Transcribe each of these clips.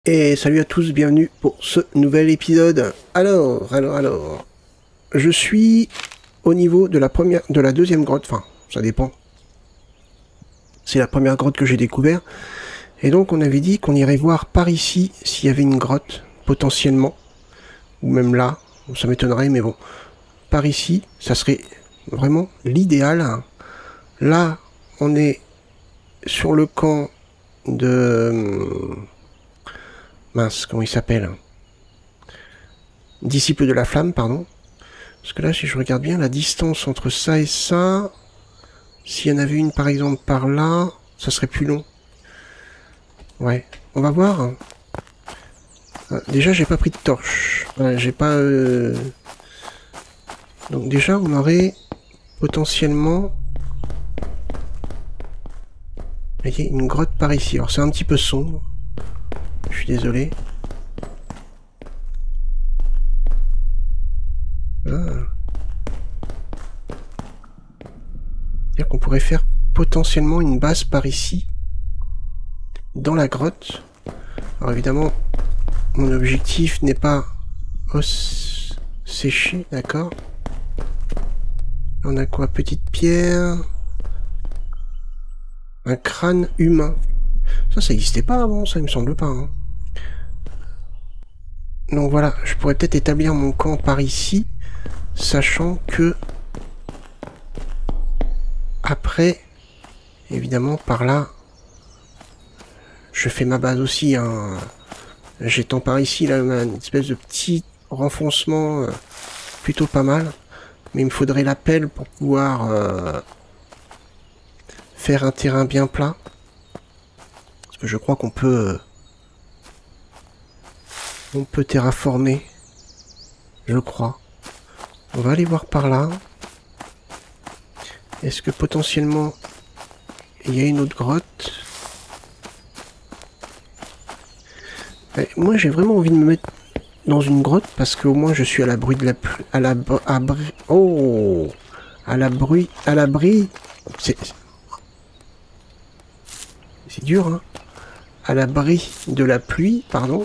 Et salut à tous, bienvenue pour ce nouvel épisode. Alors, je suis au niveau de la deuxième grotte, enfin, ça dépend. C'est la première grotte que j'ai découvert. Et donc on avait dit qu'on irait voir par ici s'il y avait une grotte, potentiellement. Ou même là, ça m'étonnerait, mais bon. Par ici, ça serait vraiment l'idéal. Là, on est sur le camp de... Mince, comment il s'appelle? Disciple de la flamme, pardon. Parce que là, si je regarde bien, la distance entre ça et ça... S'il y en avait une, par exemple, par là, ça serait plus long. Ouais, on va voir. Déjà, j'ai pas pris de torche. J'ai pas... Donc déjà, on aurait potentiellement... Il y a une grotte par ici. Alors, c'est un petit peu sombre. Je suis désolé. C'est-à-dire qu'on pourrait faire potentiellement une base par ici, dans la grotte. Alors évidemment, mon objectif n'est pas os séché, d'accord. On a quoi? Petite pierre. Un crâne humain. Ça n'existait pas avant, ça, il me semble pas. Hein. Donc voilà, je pourrais peut-être établir mon camp par ici, sachant que après, évidemment, par là, je fais ma base aussi. Hein. J'étends par ici, là, une espèce de petit renfoncement plutôt pas mal. Mais il me faudrait la pelle pour pouvoir faire un terrain bien plat. Parce que je crois qu'on peut... on peut terraformer. Je crois. On va aller voir par là. Est-ce que potentiellement il y a une autre grotte? Moi j'ai vraiment envie de me mettre dans une grotte parce qu'au moins je suis à l'abri de la pluie. À l'abri. C'est dur, hein. À l'abri de la pluie, pardon.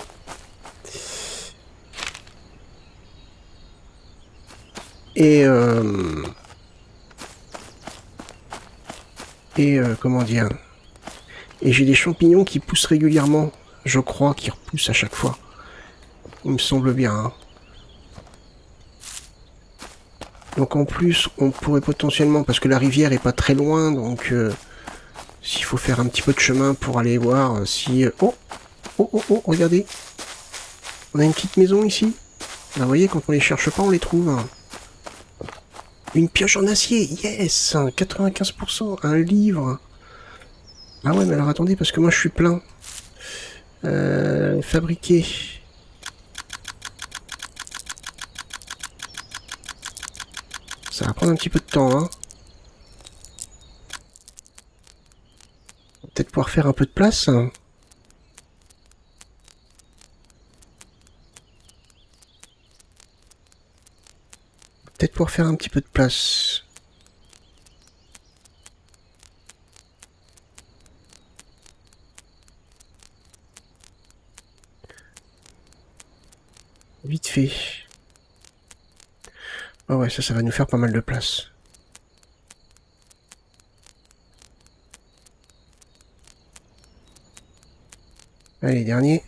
Comment dire? Et j'ai des champignons qui poussent régulièrement. Je crois qu'ils repoussent à chaque fois. Il me semble bien. Hein. Donc en plus, on pourrait potentiellement... Parce que la rivière est pas très loin, donc... s'il faut faire un petit peu de chemin pour aller voir si... Oh, regardez. On a une petite maison ici. Là, vous voyez, quand on les cherche pas, on les trouve. Une pioche en acier, yes, 95%, un livre. Ah ouais, mais alors attendez, parce que moi je suis plein. Fabriquer. Ça va prendre un petit peu de temps, hein. Peut-être pouvoir faire un peu de place. Peut-être pouvoir faire un petit peu de place. Vite fait. Ah ouais, ça va nous faire pas mal de place. Allez, dernier.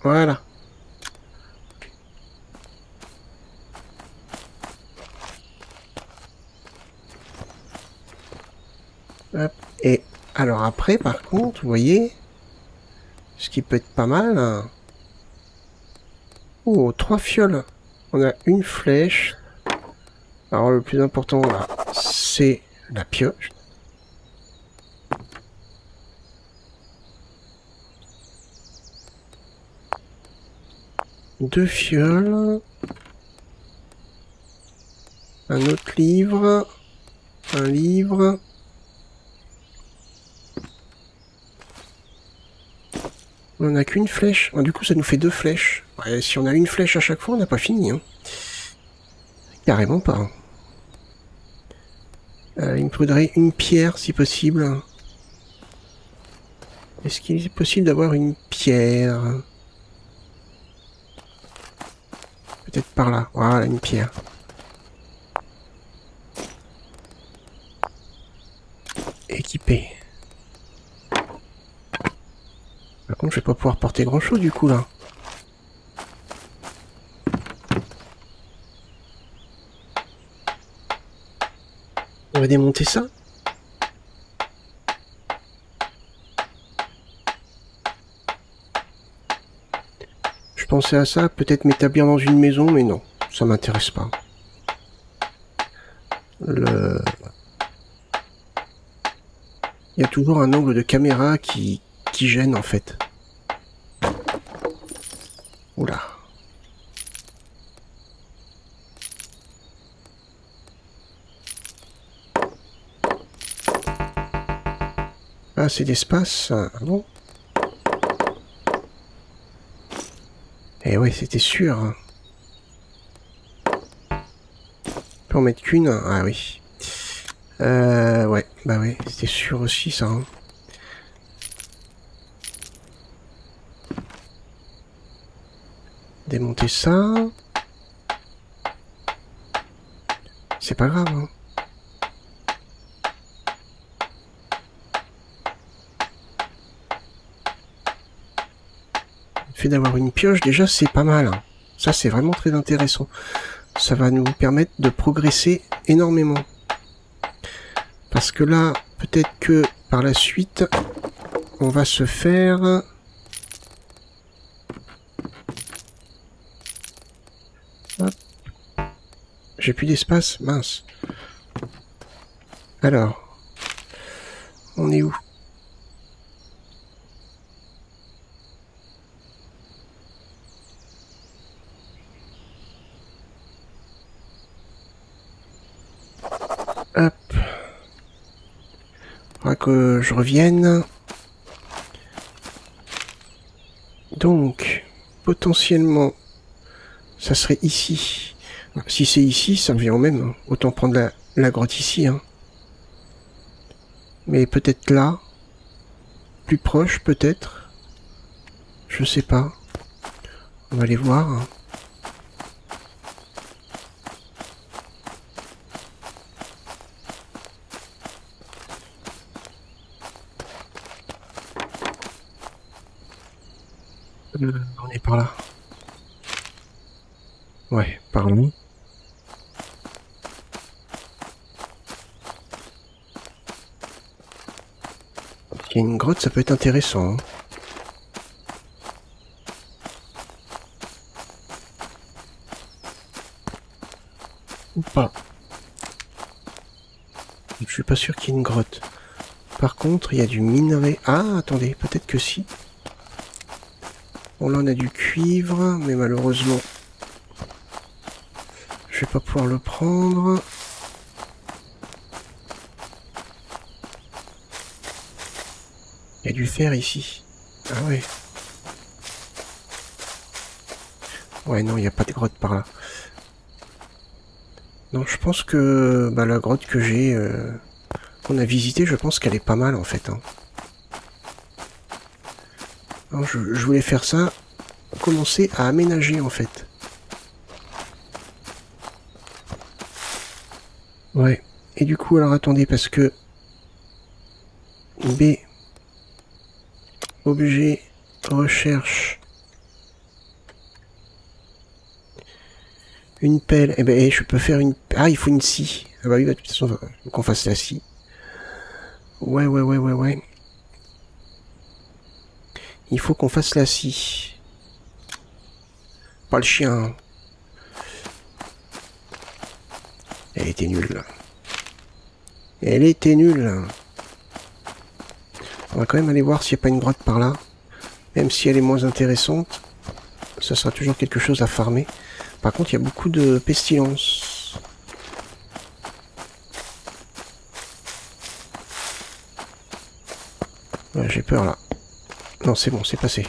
Voilà. Hop. Et alors après, par contre, vous voyez, ce qui peut être pas mal. Hein. Oh, 3 fioles. On a une flèche. Alors le plus important là, c'est la pioche. Deux fioles. Un autre livre. Un livre. On n'a qu'une flèche. Du coup, ça nous fait 2 flèches. Ouais, si on a une flèche à chaque fois, on n'a pas fini. Hein. Carrément pas. Il me faudrait une pierre, si possible. Est-ce qu'il est possible d'avoir une pierre? peut-être par là. Voilà, une pierre. Équipé. Par contre, je vais pas pouvoir porter grand-chose du coup, là. On va démonter ça. Je pensais à ça, peut-être m'établir dans une maison, mais non, ça m'intéresse pas. Il y a toujours un angle de caméra qui gêne en fait. Oula. Ah, c'est d'espace. Ah bon? Eh ouais, c'était sûr. Hein. On peut en mettre qu'une. Ah oui. Ouais, bah oui, c'était sûr aussi ça. Hein. Démonter ça. C'est pas grave. Hein. Le fait d'avoir une pioche, déjà, c'est pas mal. Hein. Ça, c'est vraiment très intéressant. Ça va nous permettre de progresser énormément. Parce que là, peut-être que par la suite, on va se faire... Hop. J'ai plus d'espace, mince. Alors, on est où? Hop. Faudra que je revienne. Donc, potentiellement, ça serait ici. Si c'est ici, ça revient au même. Autant prendre la grotte ici. Hein. Mais peut-être là. Plus proche, peut-être. Je sais pas. On va aller voir. Hein. On est par là. Ouais, par là. Il y a une grotte, ça peut être intéressant. Hein. Ou pas. Je suis pas sûr qu'il y ait une grotte. Par contre, il y a du minerai. Ah, attendez, peut-être que si. Bon, là, on a du cuivre, mais malheureusement, je vais pas pouvoir le prendre. Il y a du fer ici. Ah ouais. Ouais, non, il n'y a pas de grotte par là. Non, je pense que bah, la grotte que j'ai, qu'on a visitée, je pense qu'elle est pas mal en fait. Hein. Alors, je voulais faire ça, commencer à aménager en fait. Ouais. Et du coup, alors attendez, parce que B, objet, recherche, une pelle, eh ben je peux faire une... Ah, il faut une scie. Ah bah oui, bah, de toute façon, faut qu'on fasse la scie. Ouais. Il faut qu'on fasse la scie. Pas le chien. Elle était nulle. Elle était nulle. On va quand même aller voir s'il n'y a pas une grotte par là. Même si elle est moins intéressante, ça sera toujours quelque chose à farmer. Par contre, il y a beaucoup de pestilence. Ouais, j'ai peur là. Non, c'est bon, c'est passé.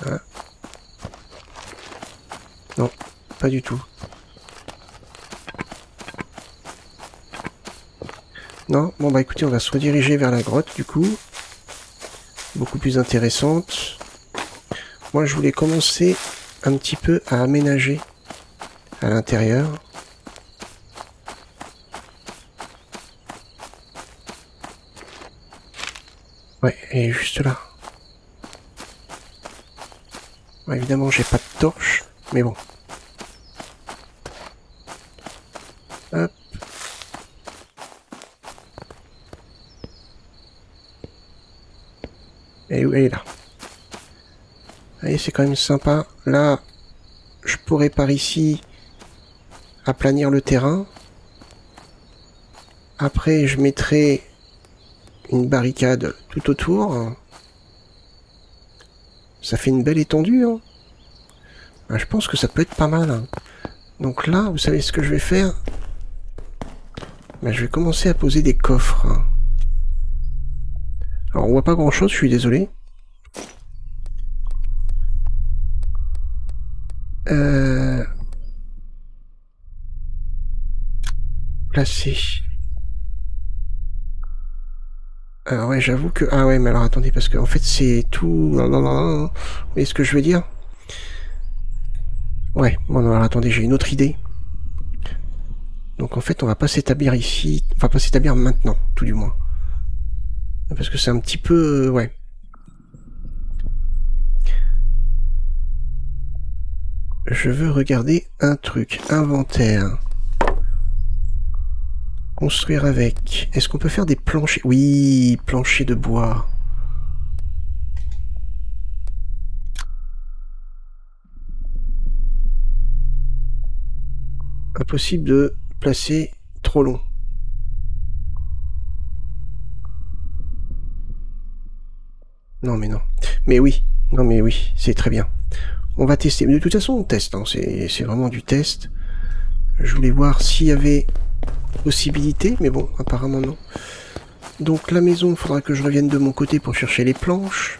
Hein? Non, pas du tout. Non, bon bah écoutez, on va se rediriger vers la grotte du coup. beaucoup plus intéressante. Moi, je voulais commencer un petit peu à aménager à l'intérieur. Ouais, elle est juste là. Ouais, évidemment, j'ai pas de torche, mais bon. Hop. Elle est là. Allez, c'est quand même sympa. Là, je pourrais par ici aplanir le terrain. Après, je mettrai une barricade tout autour. Ça fait une belle étendue. Hein. Ben, je pense que ça peut être pas mal. Hein. Donc là, vous savez ce que je vais faire? Ben, je vais commencer à poser des coffres. Hein. Alors, on voit pas grand-chose, je suis désolé. Placer. Alors ouais, j'avoue que... Ah ouais, mais alors attendez, parce que en fait, c'est tout... Vous voyez ce que je veux dire? Ouais, bon, alors attendez, j'ai une autre idée. Donc en fait, on va pas s'établir ici... Enfin, pas s'établir maintenant, tout du moins. Parce que c'est un petit peu... ouais. Je veux regarder un truc. Inventaire. Construire avec. Est-ce qu'on peut faire des planchers? Oui, planchers de bois. Impossible de placer trop long. Non mais non. Mais oui. Non mais oui, c'est très bien. On va tester. Mais de toute façon, on teste. Hein. C'est vraiment du test. Je voulais voir s'il y avait possibilité, mais bon, apparemment non. Donc la maison, il faudra que je revienne de mon côté pour chercher les planches.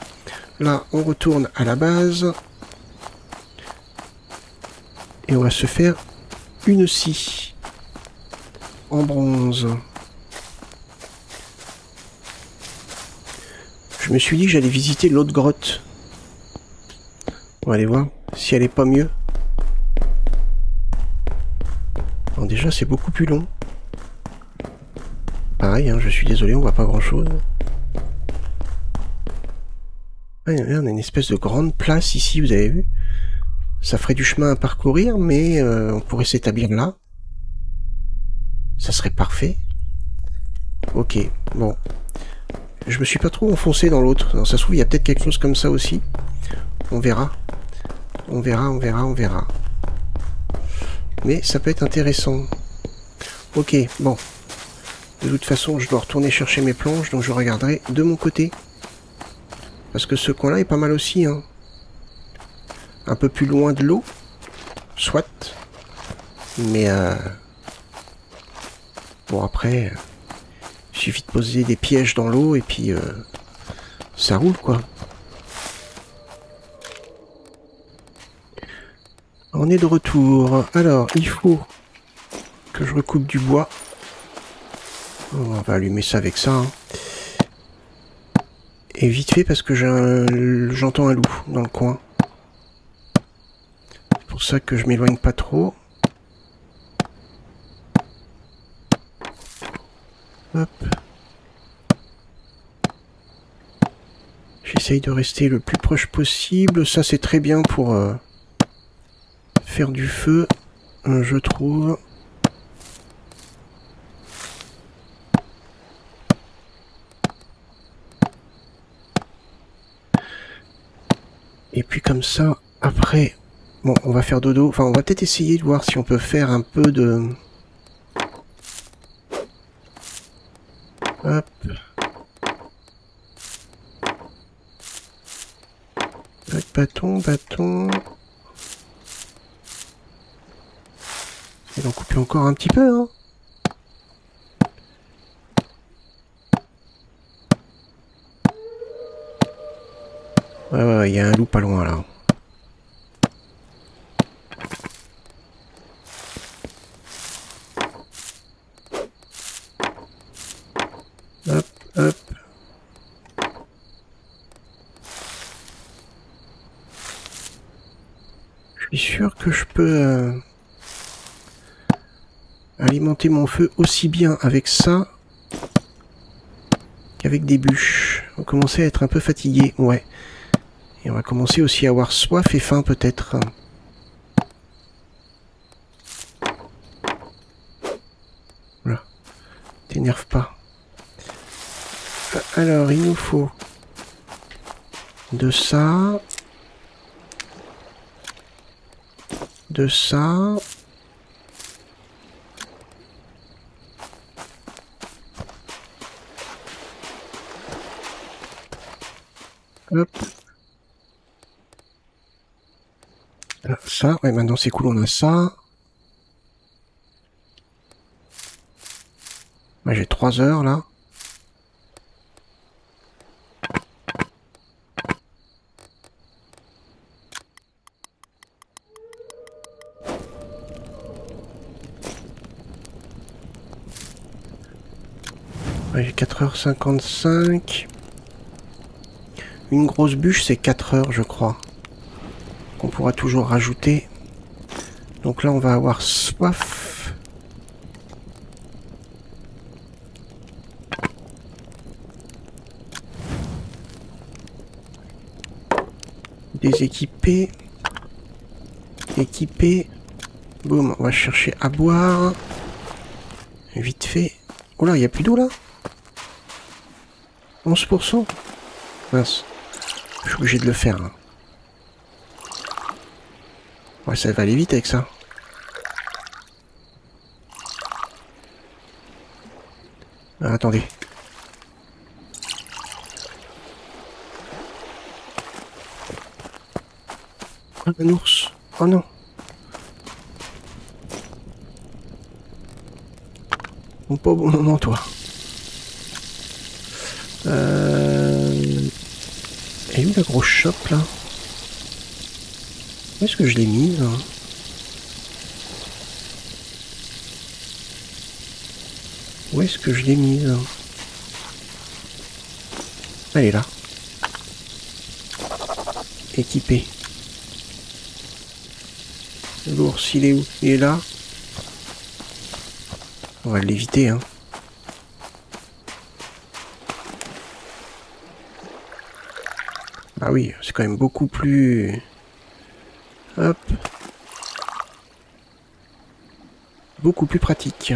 Là, on retourne à la base. Et on va se faire une scie en bronze. Je me suis dit que j'allais visiter l'autre grotte. On va aller voir si elle est pas mieux. Bon, déjà, c'est beaucoup plus long. Pareil, hein, je suis désolé, on voit pas grand-chose. Ah, on a une espèce de grande place ici, vous avez vu? Ça ferait du chemin à parcourir, mais on pourrait s'établir là. Ça serait parfait. Ok, bon. Je me suis pas trop enfoncé dans l'autre. Ça se trouve, il y a peut-être quelque chose comme ça aussi. On verra. On verra, on verra, on verra. Mais ça peut être intéressant. Ok, bon. De toute façon, je dois retourner chercher mes planches, donc je regarderai de mon côté. Parce que ce coin-là est pas mal aussi. Hein. Un peu plus loin de l'eau. Soit. Mais... bon, après... il suffit de poser des pièges dans l'eau et puis... ça roule, quoi. On est de retour. Alors, il faut que je recoupe du bois. On va allumer ça avec ça. Hein. Et vite fait parce que j'entends un loup dans le coin. C'est pour ça que je m'éloigne pas trop. Hop. J'essaye de rester le plus proche possible. Ça, c'est très bien pour faire du feu, je trouve. Et puis comme ça, après, bon, on va faire dodo. Enfin, on va peut-être essayer de voir si on peut faire un peu de... Hop. Bâton, bâton. Et d'en couper encore un petit peu, hein. Ouais, il y a un loup pas loin, là. Hop, hop. Je suis sûr que je peux alimenter mon feu aussi bien avec ça qu'avec des bûches. On va commencer à être un peu fatigué, ouais. Et on va commencer aussi à avoir soif et faim peut-être. Voilà. T'énerve pas. Alors, il nous faut de ça. De ça. Hop. Là, ça, ouais, maintenant c'est cool, on a ça. Ouais, j'ai 3 heures là. Ouais, j'ai 4h55. Une grosse bûche, c'est 4 heures, je crois. Qu'on pourra toujours rajouter. Donc là, on va avoir soif. Déséquiper. Équiper. Boum, on va chercher à boire. Vite fait. Oh là, il n'y a plus d'eau là 11%. Mince. Je suis obligé de le faire. Hein. Ouais, ça va aller vite avec ça. Ah, attendez. Ah, un ours. Oh non. Bon, pas au bon moment, toi. Et où la grosse chope, là? Où est-ce que je l'ai mise, hein? Où est-ce que je l'ai mise, hein? Elle est là. Équipé. L'ours, il est où? Il est là. On va l'éviter, hein. Ah oui, c'est quand même beaucoup plus... Hop. Beaucoup plus pratique.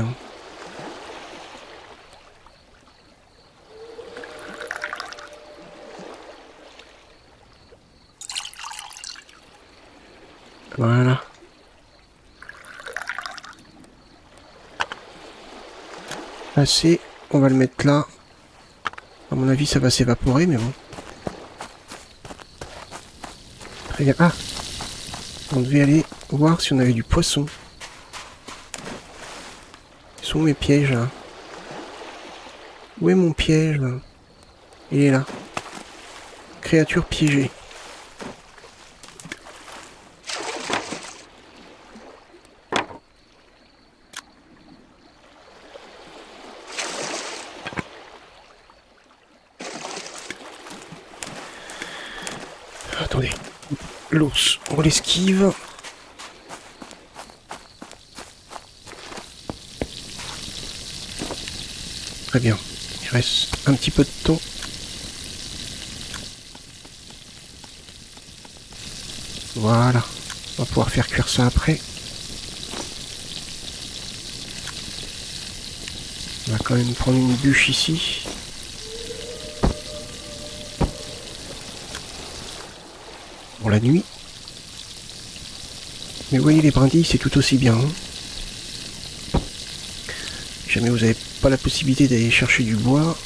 Voilà. Assez. On va le mettre là. À mon avis, ça va s'évaporer, mais bon. Très bien. Ah! On devait aller voir si on avait du poisson. Où sont mes pièges, là? Où est mon piège, là? Il est là. Créature piégée. Attendez. L'ours, on l'esquive. Très bien. Il reste un petit peu de temps. Voilà. On va pouvoir faire cuire ça après. On va quand même prendre une bûche ici. Pour la nuit. Mais vous voyez, les brindilles, c'est tout aussi bien. Hein. Si jamais vous n'avez pas la possibilité d'aller chercher du bois.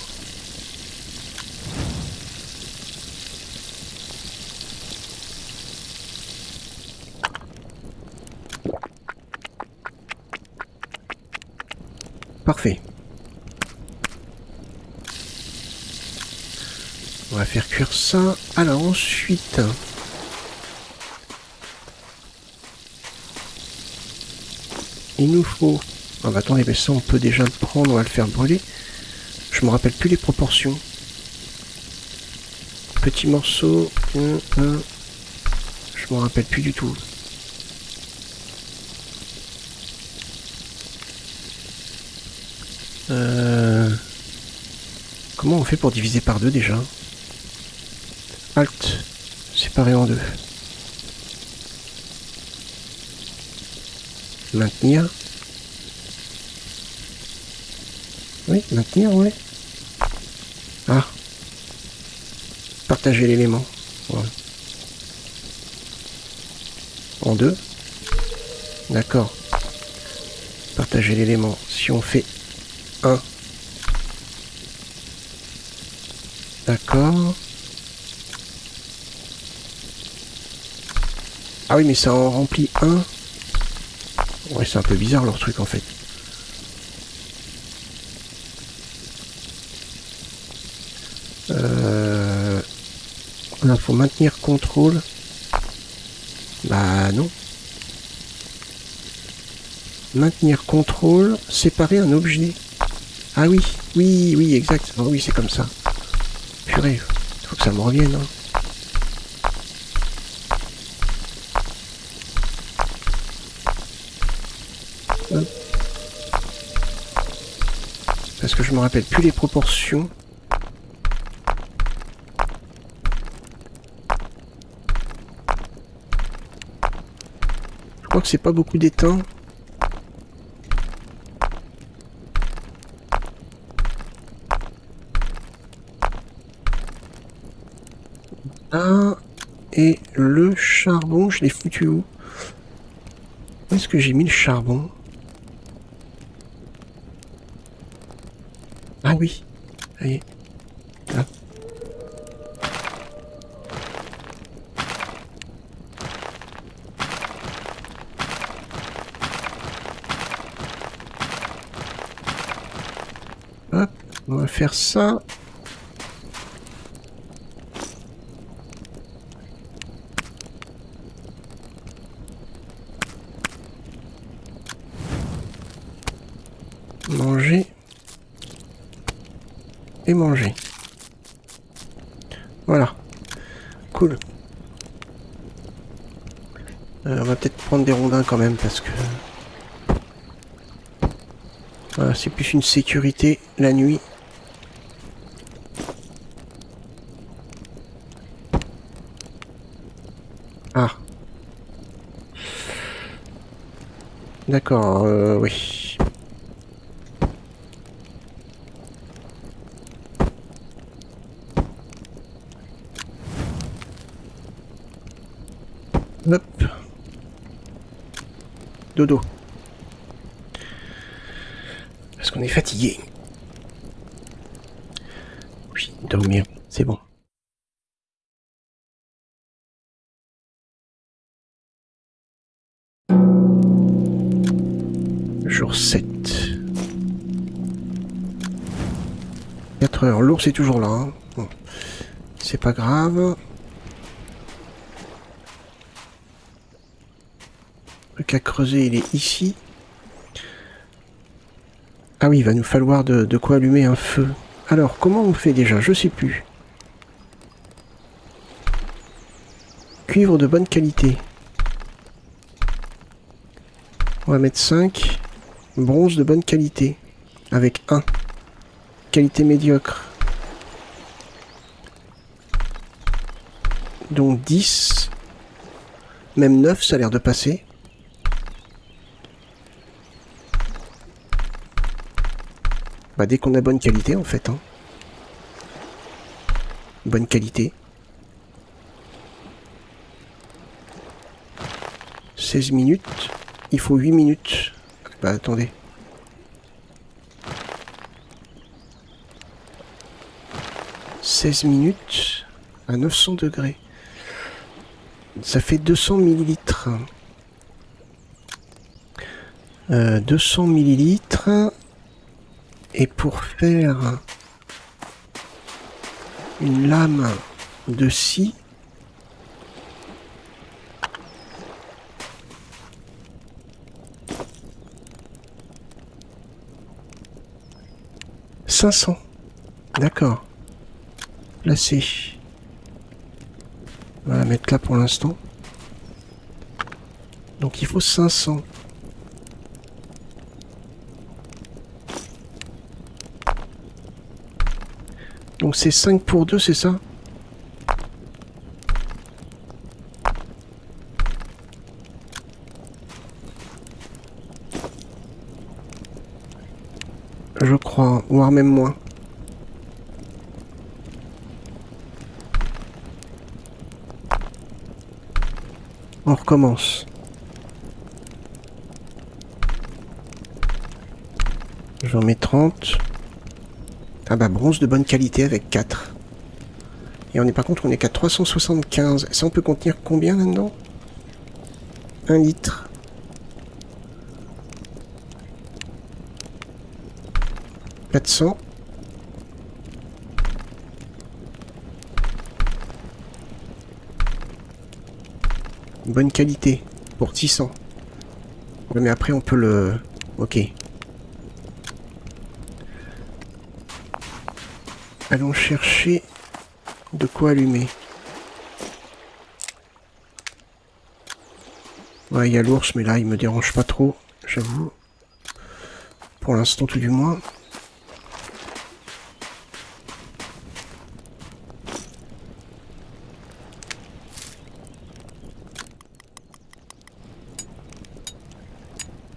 Parfait. On va faire cuire ça. Alors ensuite... il nous faut... Ah bah attendez, mais ça on peut déjà le prendre, on va le faire brûler. Je me rappelle plus les proportions. Petit morceau... Je me rappelle plus du tout. Comment on fait pour diviser par 2 déjà? Alt, séparer en 2. Maintenir. Oui, maintenir, ouais. Ah. Partager l'élément. Voilà. En 2. D'accord. Partager l'élément. Si on fait 1. D'accord. Ah oui, mais ça en remplit 1. Ouais, c'est un peu bizarre leur truc en fait. Là, faut maintenir contrôle. Bah non. Maintenir contrôle, séparer un objet. Ah oui, oui, oui, exact. Oh, oui, c'est comme ça. Purée, faut que ça me revienne. Hein. Hop. Parce que je me rappelle plus les proportions. Je crois que c'est pas beaucoup d'étain. Ah, et le charbon, je l'ai foutu où? Où est-ce que j'ai mis le charbon? Ah oui, ça y est. Là. Hop, on va faire ça. Manger. Et manger. Voilà. Cool. On va peut-être prendre des rondins quand même parce que... Voilà, c'est plus une sécurité la nuit. Ah. D'accord, oui. Hop. Dodo. Parce qu'on est fatigué. Oui, dormir, c'est bon. Jour 7. 4 heures. L'ours est toujours là. Hein. Bon. C'est pas grave. Le cas creusé, il est ici. Ah oui, il va nous falloir de quoi allumer un feu. Alors, comment on fait déjà? Je sais plus. Cuivre de bonne qualité. On va mettre 5. Bronze de bonne qualité. Avec 1. Qualité médiocre. Donc 10. Même 9, ça a l'air de passer. Bah dès qu'on a bonne qualité en fait. Hein. Bonne qualité. 16 minutes. Il faut 8 minutes. Bah attendez. « 16 minutes à 900 degrés. Ça fait 200 millilitres. 200 millilitres. Et pour faire une lame de scie, « 500. D'accord. Placé. On va la mettre là pour l'instant. Donc il faut 500. Donc c'est 5 pour 2, c'est ça? Je crois, voire même moins. On recommence. J'en mets 30. Ah bah bronze de bonne qualité avec 4. Et on est par contre on est qu'à 375. Ça on peut contenir combien là-dedans? 1 litre. « 400. Bonne qualité pour 600. Ouais, mais après on peut le... Ok. Allons chercher de quoi allumer. Ouais, il y a l'ours, mais là il me dérange pas trop, j'avoue. Pour l'instant tout du moins.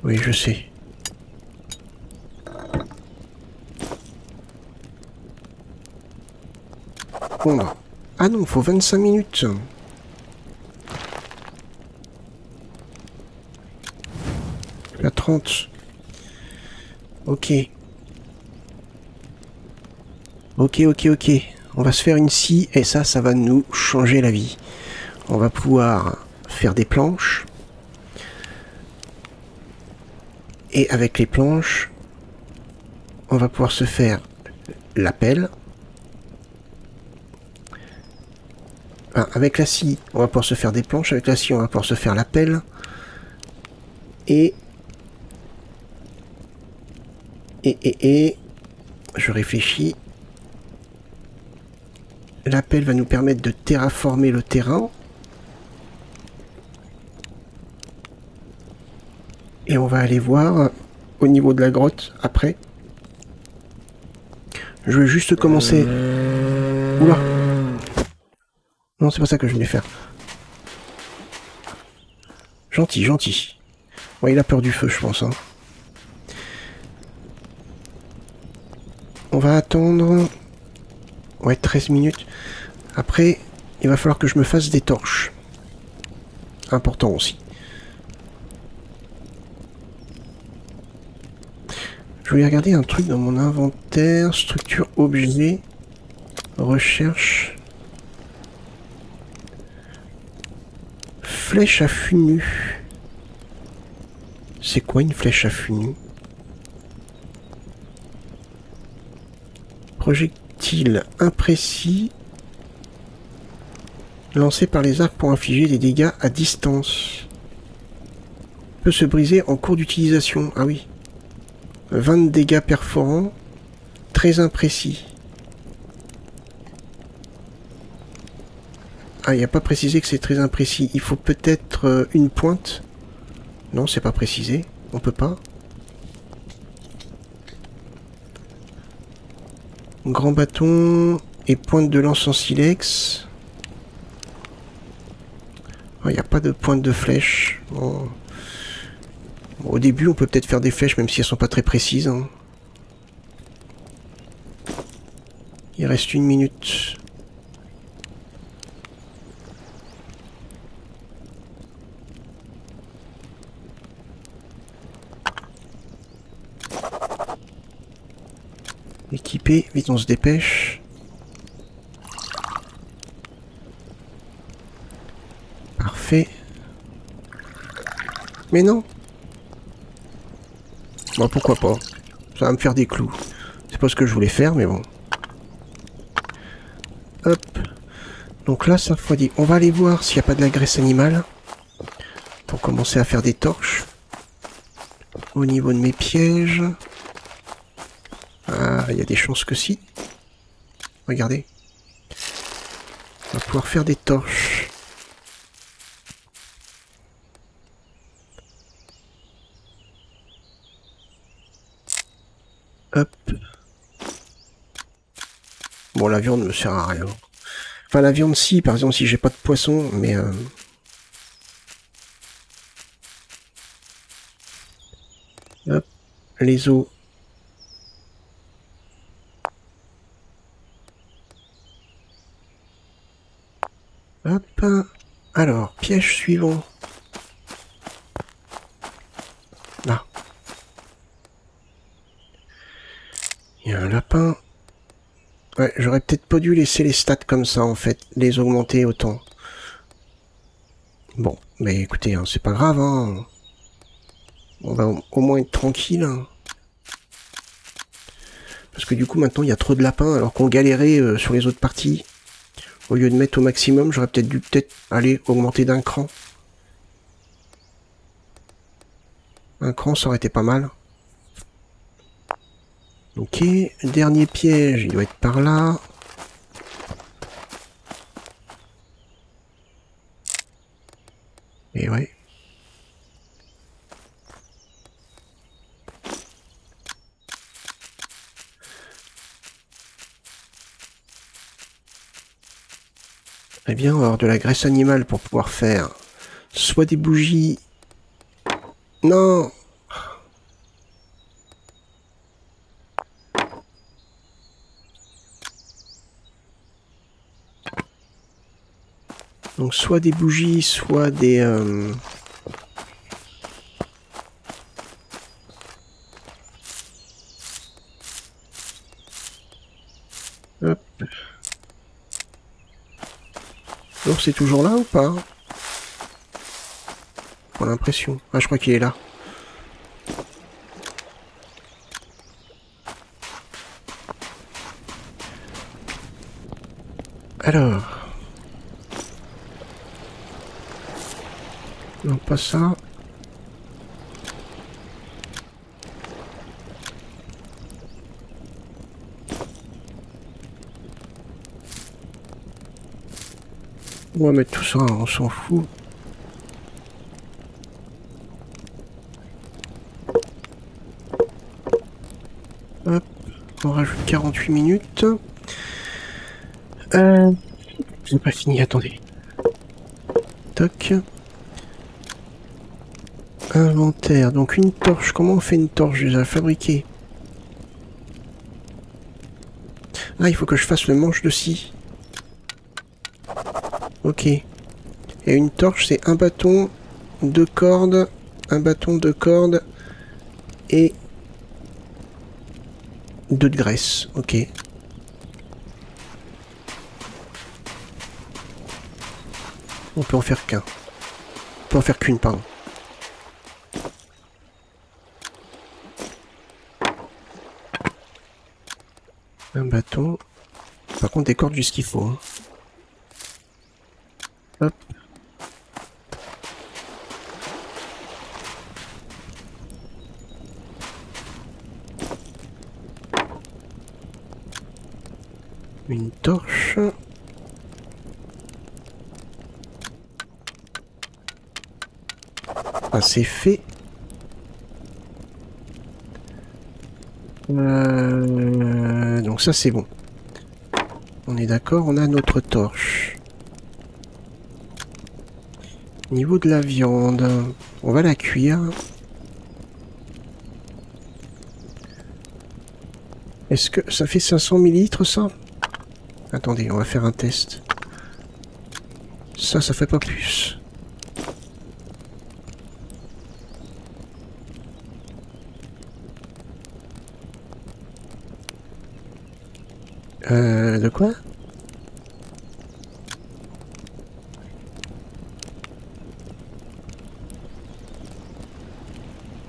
Oui, je sais. Bon, non. Ah non, faut 25 minutes. La 30. Ok. Ok. On va se faire une scie et ça va nous changer la vie. On va pouvoir faire des planches. Et avec les planches, on va pouvoir se faire la pelle. Enfin, avec la scie, on va pouvoir se faire des planches. Avec la scie, on va pouvoir se faire la pelle. Et je réfléchis. La pelle va nous permettre de terraformer le terrain. Et on va aller voir au niveau de la grotte après. Je vais juste commencer. Oula. Non, c'est pas ça que je voulais faire. Gentil. Ouais, il a peur du feu, je pense. Hein. On va attendre... Ouais, 13 minutes. Après, il va falloir que je me fasse des torches. Important aussi. Je voulais regarder un truc dans mon inventaire. Structure, objet, recherche. Flèche à fût nu. C'est quoi une flèche à fût nu? Projectile imprécis. Lancé par les arcs pour infliger des dégâts à distance. Peut se briser en cours d'utilisation. Ah oui. 20 dégâts perforants. Très imprécis. Ah, il n'y a pas précisé que c'est très imprécis. Il faut peut-être une pointe. Non, c'est pas précisé. On peut pas. Grand bâton et pointe de lance en silex. Il n'y a pas de pointe de flèche. Bon. Bon, au début, on peut peut-être faire des flèches, même si elles sont pas très précises. Hein. Il reste 1 minute. Équipé, vite on se dépêche. Parfait. Mais non. Bon, pourquoi pas. Ça va me faire des clous. C'est pas ce que je voulais faire, mais bon. Hop. Donc là, ça refroidit. On va aller voir s'il n'y a pas de la graisse animale. Pour commencer à faire des torches. Au niveau de mes pièges. Ah, il y a des chances que si. Regardez. On va pouvoir faire des torches. Hop. Bon, la viande me sert à rien. Enfin, la viande, si, par exemple, si j'ai pas de poisson, mais... Hop, les os. Hop. Alors, piège suivant. Là. Il y a un lapin. Ouais, j'aurais peut-être pas dû laisser les stats comme ça, en fait. Les augmenter autant. Bon, mais écoutez, hein, c'est pas grave, hein. On va au moins être tranquille. Hein. Parce que du coup, maintenant, il y a trop de lapins, alors qu'on galérait sur les autres parties. Au lieu de mettre au maximum, j'aurais peut-être dû aller augmenter d'un cran. Un cran, ça aurait été pas mal. Ok, dernier piège, il doit être par là. Et ouais. Eh bien, on va avoir de la graisse animale pour pouvoir faire soit des bougies... Non! Donc soit des bougies, soit des... Hop. Alors c'est toujours là ou pas? Pour l'impression. Ah, je crois qu'il est là. Alors... Non, pas ça. On va mettre tout ça, on s'en fout. Hop, on rajoute 48 minutes. J'ai pas fini, attendez. Toc. Inventaire, donc une torche. Comment on fait une torche déjà fabriquée? Ah, il faut que je fasse le manche de scie. Ok. Et une torche, c'est un bâton, deux cordes, un bâton, deux cordes et deux de graisse. Ok. On peut en faire qu'un. On peut en faire qu'une, pardon. Un bâton. Par contre, des cordes jusqu'il faut. Hein. Hop. Une torche. Ah, c'est fait. Donc ça, c'est bon. On est d'accord, on a notre torche. Niveau de la viande, on va la cuire. Est-ce que ça fait 500 millilitres ça? Attendez, on va faire un test. Ça fait pas plus. De quoi?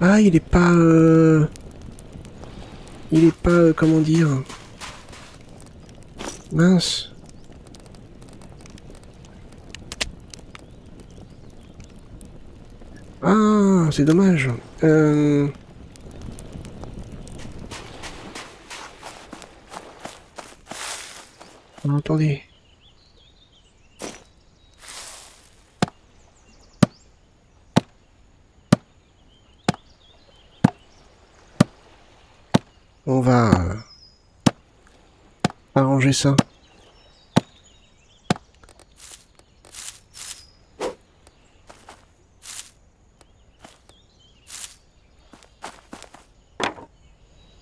Ah, il est pas... Il est pas... comment dire? Mince. Ah, c'est dommage. Attendez. On va ranger ça?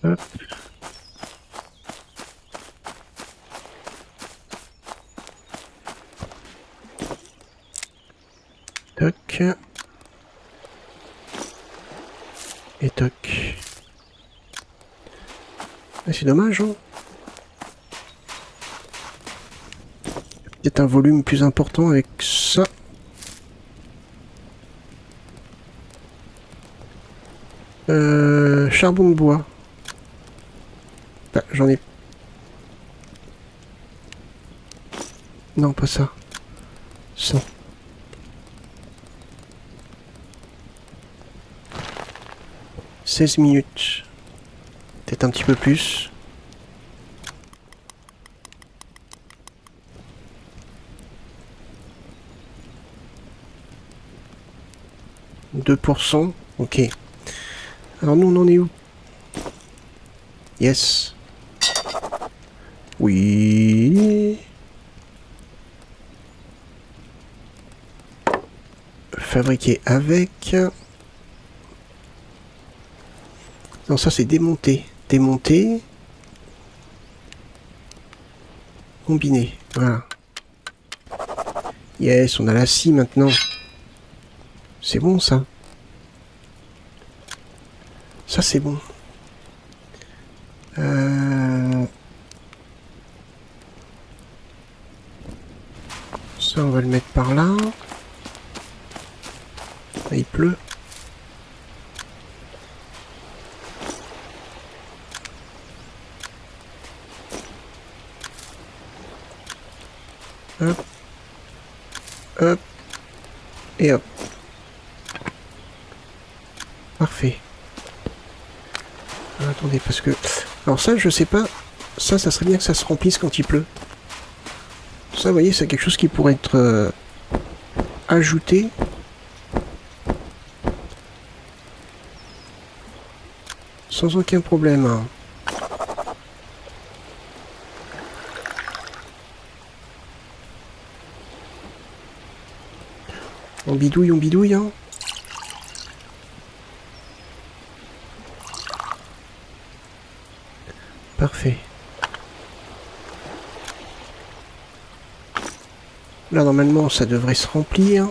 Hop. Toc. Et toc. Ah, c'est dommage, hein. Peut-être un volume plus important avec ça. Charbon de bois. Ah, j'en ai... Non, pas ça. Ça. « 16 minutes. Peut-être un petit peu plus. « 2%. Ok. Alors nous, on en est où? Yes. Oui. Fabriquer avec. Non, ça c'est démonter. Démonter. Combiner. Voilà. Yes, on a la scie maintenant. C'est bon ça. Ça c'est bon. Ça on va le mettre par là. Ah, il pleut. Hop. Hop. Et hop. Parfait. Ah, attendez, parce que... Alors ça, je sais pas. Ça serait bien que ça se remplisse quand il pleut. Ça, vous voyez, c'est quelque chose qui pourrait être ajouté. Sans aucun problème. Hein. On bidouille, hein. Parfait. Là, normalement, ça devrait se remplir.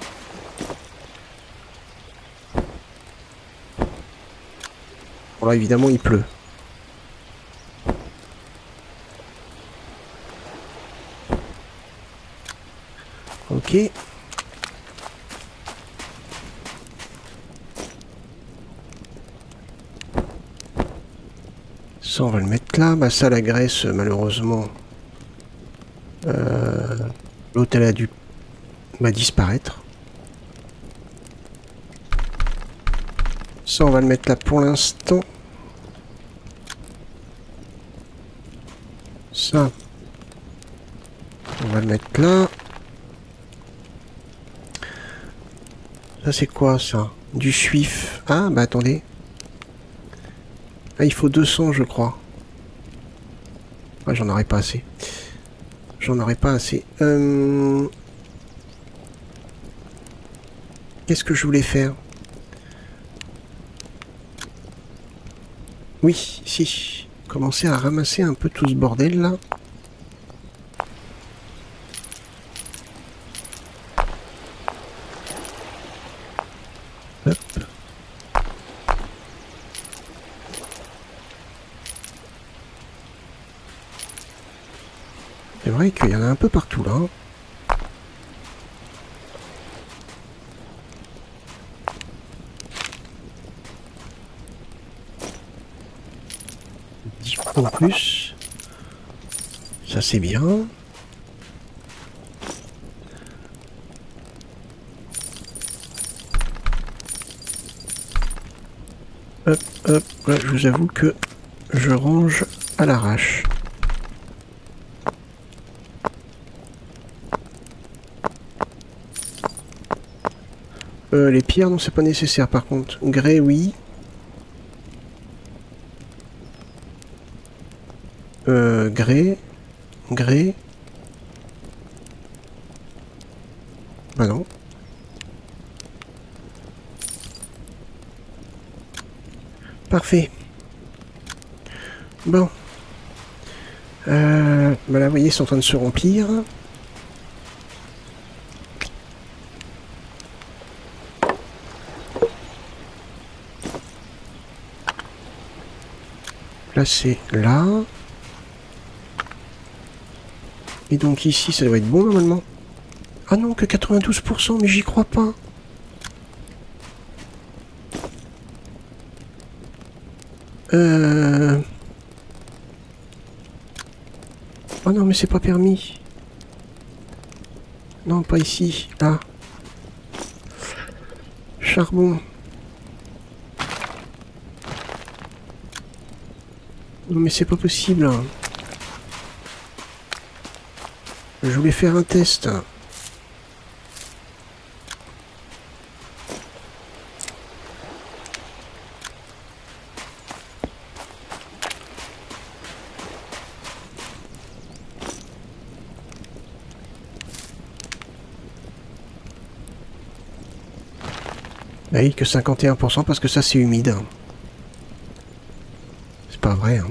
Bon, là, évidemment, il pleut. Ok. Ça, on va le mettre là. Bah, ça, la graisse, malheureusement, l'autre, elle a dû disparaître. Ça, on va le mettre là pour l'instant. Ça, on va le mettre là. Ça, c'est quoi, ça? Du suif. Ah, bah, attendez. Ah, il faut 200, je crois. Ah, j'en aurais pas assez. J'en aurais pas assez. Qu'est-ce que je voulais faire? Oui, si. Commencer à ramasser un peu tout ce bordel, là. Hop. C'est vrai qu'il y en a un peu partout, là. En plus, ça c'est bien. Hop, hop, là je vous avoue que je range à l'arrache. Les pierres, non, c'est pas nécessaire par contre. Grès, oui. Grès. Grès. Bah non. Parfait. Bon. Bah là, vous voyez, c'est en train de se remplir. Là, c'est là. Et donc ici, ça doit être bon, normalement. Ah non, que 92%, mais j'y crois pas. Oh non, mais c'est pas permis. Non, pas ici. Là. Charbon. Non, mais c'est pas possible. Je voulais faire un test. Ah oui, que 51% parce que ça c'est humide. C'est pas vrai. Hein.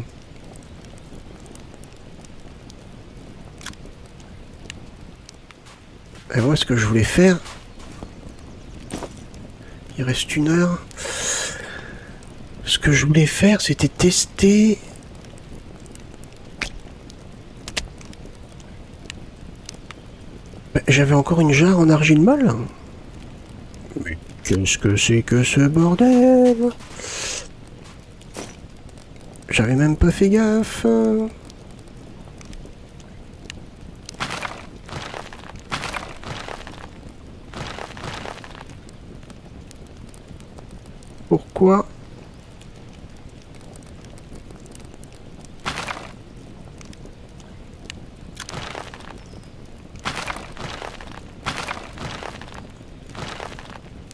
Et moi ce que je voulais faire... Il reste 1 heure. Ce que je voulais faire c'était tester... J'avais encore une jarre en argile molle. Mais qu'est-ce que c'est que ce bordel? J'avais même pas fait gaffe. Pourquoi?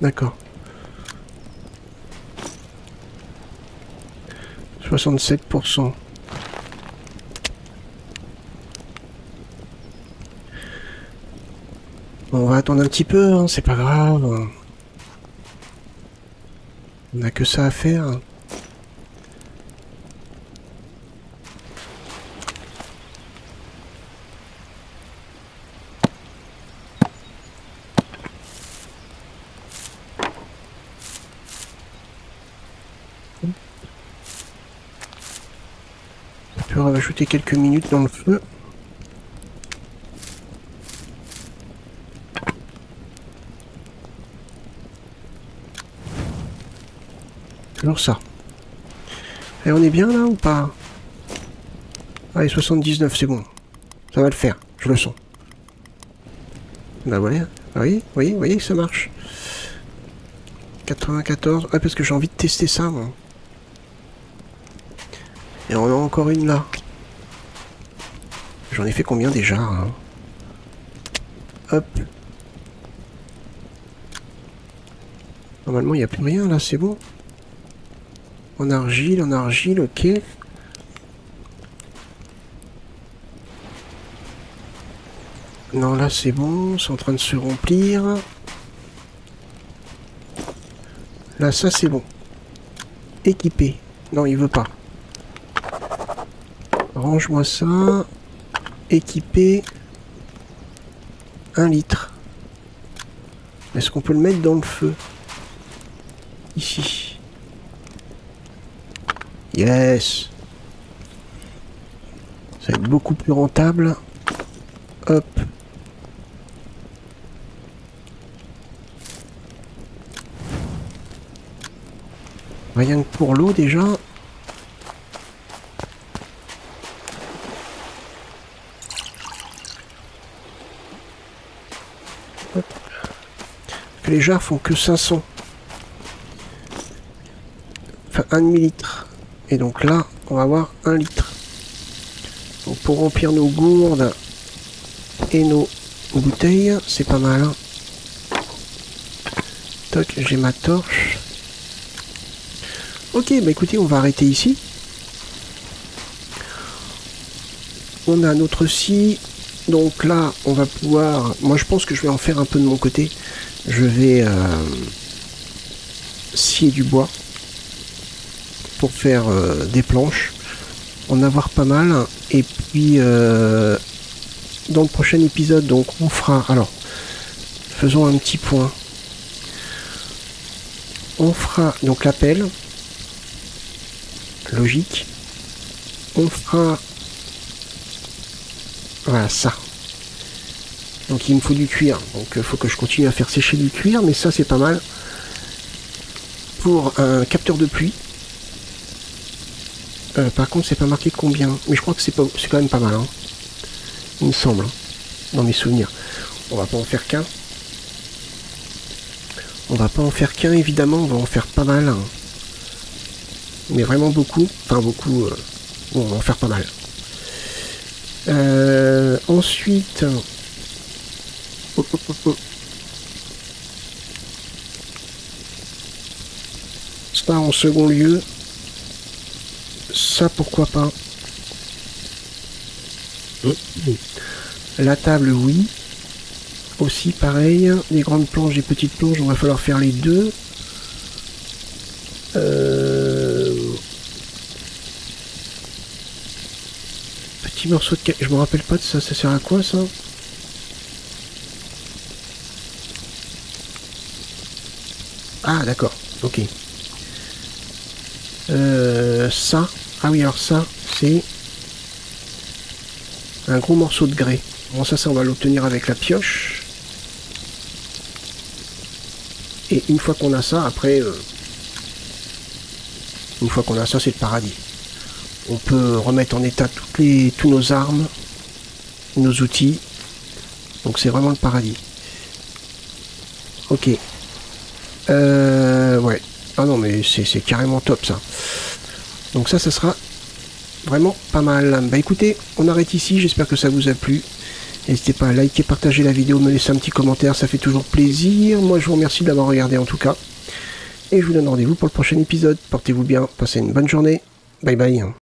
D'accord. 67%. Bon, on va attendre un petit peu, hein, c'est pas grave. On n'a que ça à faire. On peut rajouter quelques minutes dans le feu. Toujours ça. Et on est bien là ou pas? Allez, 79, c'est bon. Ça va le faire, je le sens. Bah voilà, oui, oui, oui, ça marche. 94, ah parce que j'ai envie de tester ça, moi. Et on a encore une là. J'en ai fait combien déjà hein? Hop. Normalement, il n'y a plus rien là, c'est bon. En argile, ok. Non, là c'est bon, c'est en train de se remplir. Là, ça c'est bon. Équipé. Non, il veut pas. Range-moi ça. Équipé. 1 litre. Est-ce qu'on peut le mettre dans le feu? Ici. Yes. Ça va être beaucoup plus rentable. Hop. Rien que pour l'eau déjà. Hop. Que les jarres font que 500. Enfin 1 demi-litre. Et donc là, on va avoir 1 litre. Donc pour remplir nos gourdes et nos bouteilles, c'est pas mal. Hein. Toc, j'ai ma torche. Ok, bah écoutez, on va arrêter ici. On a notre scie. Donc là, on va pouvoir... Moi, je pense que je vais en faire un peu de mon côté. Je vais scier du bois pour faire des planches. En avoir pas mal. Et puis, dans le prochain épisode, donc, on fera... Alors, faisons un petit point. On fera donc la pelle. Logique. On fera... Voilà, ça. Donc il me faut du cuir. Donc il faut que je continue à faire sécher du cuir. Mais ça, c'est pas mal. Pour un capteur de pluie. Par contre, c'est pas marqué combien. Mais je crois que c'est quand même pas mal. Hein. Il me semble. Hein, dans mes souvenirs. On va pas en faire qu'un. On va pas en faire qu'un, évidemment. On va en faire pas mal. Hein. Mais vraiment beaucoup. Enfin, beaucoup... Bon, on va en faire pas mal. Ensuite... Ça en second lieu. Ça, pourquoi pas. La table, oui. Aussi, pareil. Les grandes planches, les petites planches, on va falloir faire les deux. Petit morceau de... Je me rappelle pas de ça. Ça sert à quoi, ça? Ah, d'accord. Ok. Ça. Ah oui, alors ça, c'est un gros morceau de grès. Bon, ça on va l'obtenir avec la pioche. Et une fois qu'on a ça, après... une fois qu'on a ça, c'est le paradis. On peut remettre en état tous nos armes, nos outils. Donc c'est vraiment le paradis. Ok. Ouais. Ah non, mais c'est carrément top, ça. Donc ça sera vraiment pas mal. Bah écoutez, on arrête ici. J'espère que ça vous a plu. N'hésitez pas à liker, partager la vidéo, me laisser un petit commentaire. Ça fait toujours plaisir. Moi, je vous remercie d'avoir regardé en tout cas. Et je vous donne rendez-vous pour le prochain épisode. Portez-vous bien. Passez une bonne journée. Bye bye.